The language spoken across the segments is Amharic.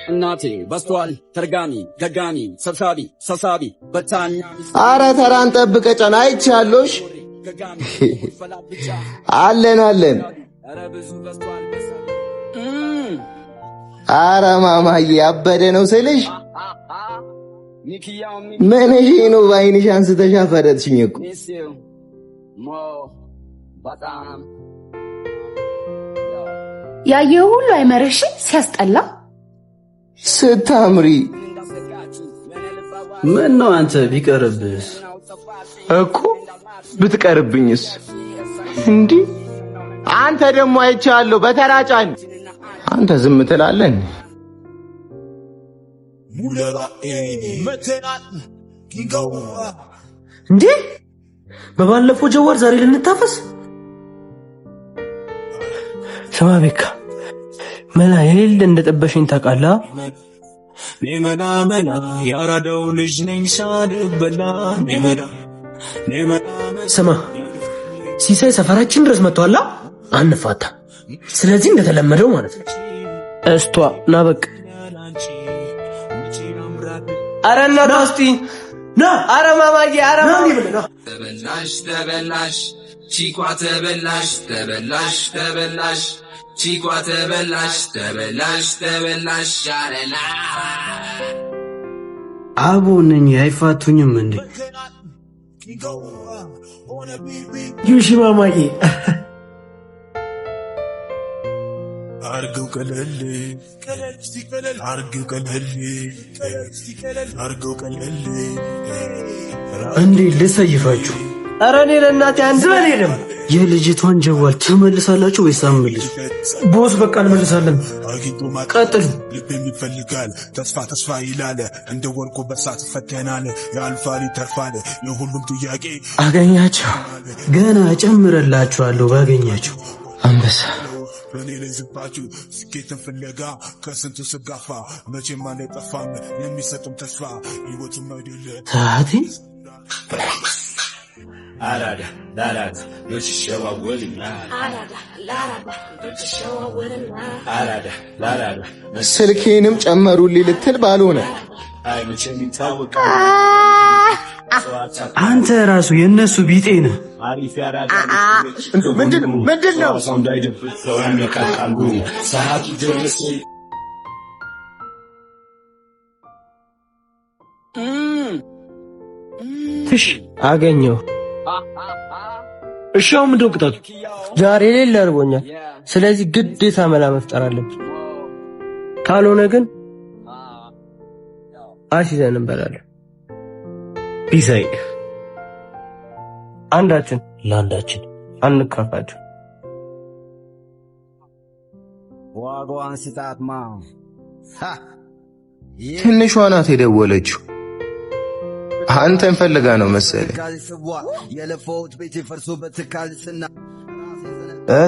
እናቴ በስቷል ተርጋሚ ገጋሚ ሰብሳቢ በታኛ አረ ተራን ጠብቀ ጫና አይቻለሽ አለን አረ ብዙ በስቷል አረ ማማዬ አበደ ነው ስልሽ ምን እሺ ነው ባይንሽ አንስተሽ አፈረጥሽኝ እኮ በጣም ያየው ሁሉ አይመረሽ ሲያስጠላ ስታምሪ ምን ነው አንተ ቢቀርብስ እኮ ብትቀርብኝስ እንዴ አንተ ደግሞ አይቻለሁ በተራጫን አንተ ዝም ትላለህ እንዴ በባለፈው ጀዋር ዛሬ ልንታፈስ ሰማቤካ መላ የሌለ እንደጠበሽኝ ታውቃለህ ኔመና ያራዳው ልጅ ነኝ ሳልበላ ስማ ሲሳይ ሰፈራችን ድረስ መጥቷል አንፋታ ስለዚህ እንደተለመደው ማለት ነው እስቷ ና በቃ አረና ታስቲ ና አረ ማማዬ አረ ማሚ ብለና ተበላሽ ቺኳ ተበላሽ ቺኳ ተበላሽ ያረላ አቦነኝ አይፋቱኝም እንዴ ዩሺ ማማዬ አርገው ቀለል እንዴ ልሰይፋችሁ ኧረ እኔ ለእናቴ አንድ በል የለም የልጅቷን ጀዋል ትመልሳላችሁ ወይስ አምልሱ ቦስ በቃ እንመልሳለን ቀጥሉ ልቤም ይፈልጋል ተስፋ ይላል እንደ ወርቁ በሳት ፈተናል ያልፋል ይተርፋል የሁሉም ጥያቄ አገኛቸው ገና ጨምረላችኋለሁ ባገኛቸው አንበሳ በኔ ላይ ዝባችሁ ስኬትን ፍለጋ ከስንቱ ስጋፋ መቼም አይጠፋም የሚሰጥም ተስፋ ህይወቱን መድል ታቲ አራዳ ስልኬንም ጨመሩልኝ ልትል ባልሆነ አንተ ራሱ የነሱ ቢጤ ነህ ምንድነው ትሽ አገኘው እሻው ምንድነው ቅጣቱ ዛሬ ሌላ አርቦኛል ስለዚህ ግዴታ መላ መፍጠር አለብን ካልሆነ ግን አሽዘን እንበላለን ቢሳይ አንዳችን ለአንዳችን አንካፋቸው ዋጋዋን ስጣትማ ትንሿ ናት የደወለችው አንተን ፈልጋ ነው መሰለኝ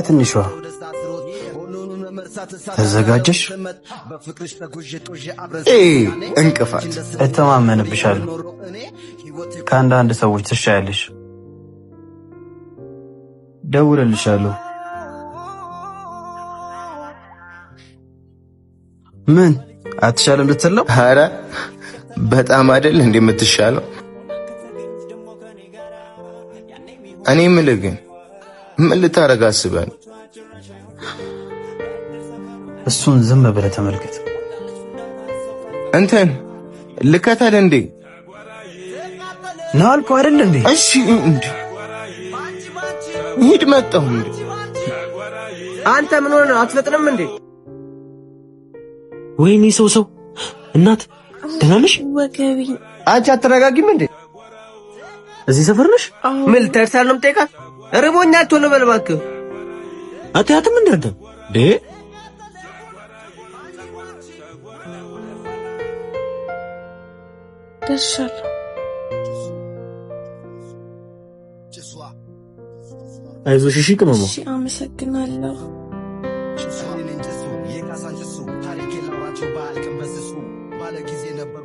ትንሿ ተዘጋጀሽ እንቅፋት እተማመንብሻለሁ ከአንዳንድ ሰዎች ትሻያለሽ ደውልልሻለሁ ምን አትሻለም ልትል ነው ኧረ በጣም አይደል እንደምትሻለው እኔ የምልህ ግን ምን ልታረግ አስበህ ነው እሱን ዝም ብለህ ተመልከት እንትን ልከተል እንዴ ናልኩ አይደል እንዴ እሺ እንዴ ሂድ መጣሁ እንዴ አንተ ምን ሆነ አትፈጥንም እንዴ ወይኔ ሰው እናት ደህና ነሽ ወገቢ አንቺ አትረጋጊም እንዴ እዚህ ሰፈር ነሽ ምን ተርሳል ነው የምጠይቃት ርቦኛል ቶሎ በል እባክህ አትያትም እንዴ አንተ ደርሻለሁ አይዞሽ እሺ ቅመማ እሺ አመሰግናለሁ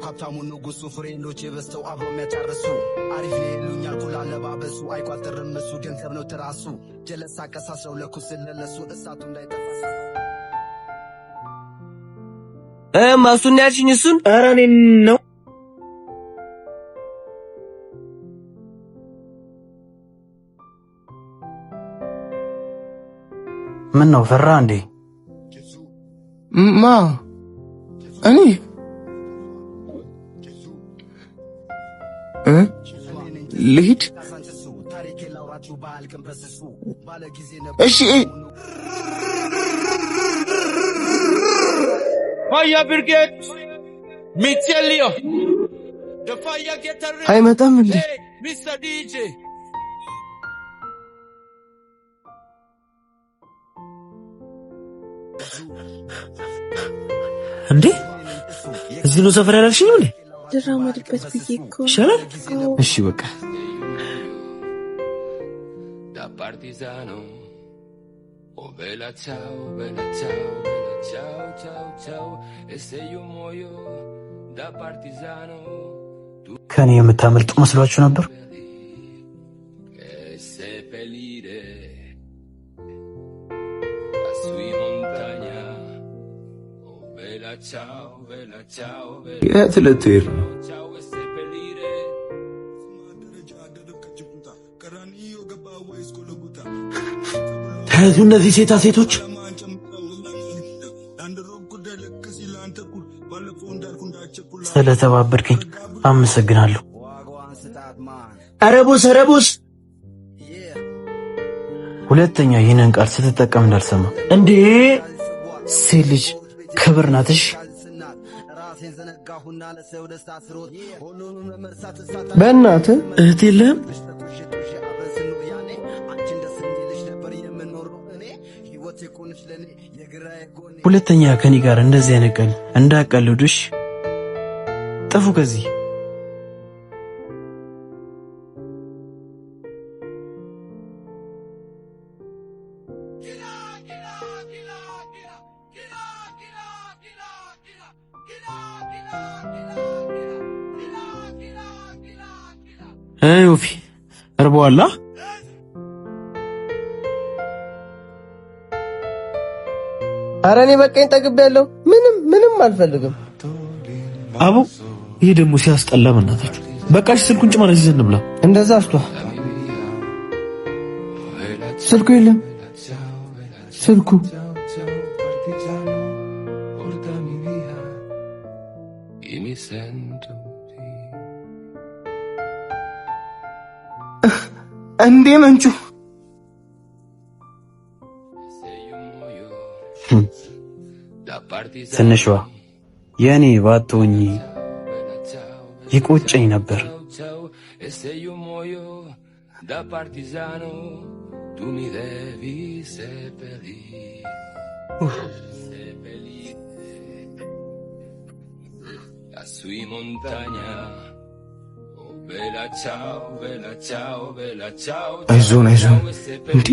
ሀብታሙን ንጉሱ ፍሬንዶች የበስተው አብሮ የሚያጫርሱ አሪፍ ነው ይሉኛል ኩል አለባበሱ አይቋጥርም እሱ ገንዘብ ነው ትራሱ ጀለሳ ቀሳስረው ለኩስ ለለሱ እሳቱ እንዳይጠፋ ማሱን ያልሽኝ እሱን? ኧረ እኔን ነው። ምን ነው ፈራ እንዴ? ማ እኔ ልሂድ? እሺ Fire brigade, me tell you, the fire get a ring. አይመጣም እንዴ? Hey, Mr. DJ. እንዴ እዚህ ነው ሰፈር ያላልሽኝ እንዴ? ድራማድበት ብዬ እኮ ይሻላል። እሺ በቃ Da partigiano, oh bella ciao, bella ciao, bella ciao, ciao, ciao, e se io muoio da partigiano, ከኔ የምታመልጡ መስሏችሁ ነበር? e seppellire la sui montagna, oh bella ciao, bella ciao, bella የት ልትሄድ ነው? ciao, e seppellire. ታዩ እነዚህ ሴቶች ስለተባበርከኝ አመሰግናለሁ። አረቦስ ሁለተኛ ይህንን ቃል ስትጠቀም እንዳልሰማ። እንዴ ሴት ልጅ ክብር ናትሽ። በእናትህ እህት የለህም? ሁለተኛ ከኔ ጋር እንደዚህ አይነት ቀን እንዳቀልዱሽ። ጥፉ ከዚህ። ዮፊ እርቦዋላ? ኧረ እኔ በቃኝ ጠግቤያለሁ። ምንም አልፈልግም። አቡ ይሄ ደግሞ ሲያስጠላ በእናታችሁ። በቃሽ ስልኩን ጭማሪ ይዘን እንብላ። እንደዛ አስቷ ስልኩ የለም። ስልኩ እንዴ መንቹ ትንሿ የኔ ባትሆኚ ይቆጨኝ ነበር። አይዞን እንዴ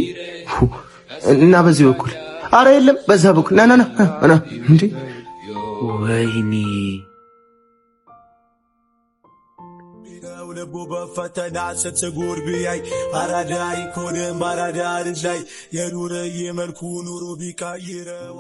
እና በዚህ በኩል አረ የለም በዛ በኩል ና እንዴ ወይኔ ቦባ ፈተና ስትጉር ቢያይ አራዳይ ኮደ ማራዳ ልጅ ላይ የኑረ የመልኩ ኑሮ ቢቃይረው